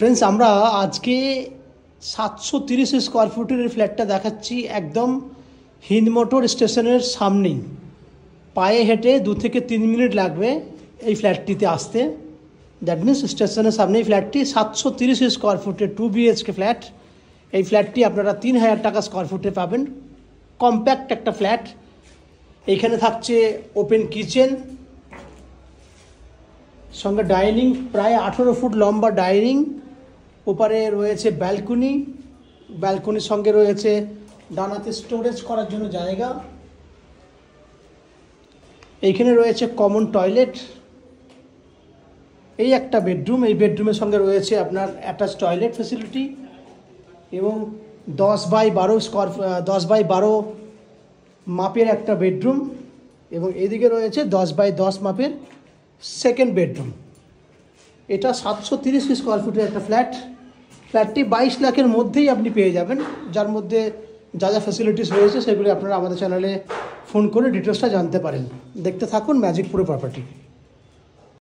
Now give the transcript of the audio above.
Friends আমরা আজকে 730 square ফুটের ফ্ল্যাটটা দেখাচ্ছি একদম হিন্দমোটর স্টেশনের সামনেই। পায়ে হেঁটে 2 থেকে 3 মিনিট লাগবে এই ফ্ল্যাটটিতে আসতে। দ্যাট মিন্স স্টেশনের সামনেই ফ্ল্যাটটি 730 স্কয়ার ফুটের 2 বিএইচকে ফ্ল্যাট। এই ফ্ল্যাটটি আপনারা 3000 টাকা স্কয়ার ফুটে পাবেন। কম্প্যাক্ট একটা ফ্ল্যাট। এখানে থাকছে ওপেন কিচেন, সঙ্গে ডাইনিং, প্রায় 18 ফুট লম্বা ডাইনিং। ওপারে রয়েছে ব্যালকনি, ব্যালকনির সঙ্গে রয়েছে ডানাতে স্টোরেজ করার জন্য জায়গা। এইখানে রয়েছে কমন টয়লেট। এই একটা বেডরুম, এই বেডরুমের সঙ্গে রয়েছে আপনার অ্যাটাচ টয়লেট ফেসিলিটি এবং 10x12 মাপের একটা বেডরুম এবং এদিকে রয়েছে 10x10 মাপের সেকেন্ড বেডরুম। এটা 730 স্কয়ার ফুটের একটা ফ্ল্যাট। ফ্ল্যাটটি 22 লাখের মধ্যেই আপনি পেয়ে যাবেন, যার মধ্যে যা যা ফ্যাসিলিটিস রয়েছে সেগুলি আপনারা আমাদের চ্যানেলে ফোন করে ডিটেলসটা জানতে পারেন। দেখতে থাকুন ম্যাজিক প্রো প্রপার্টি।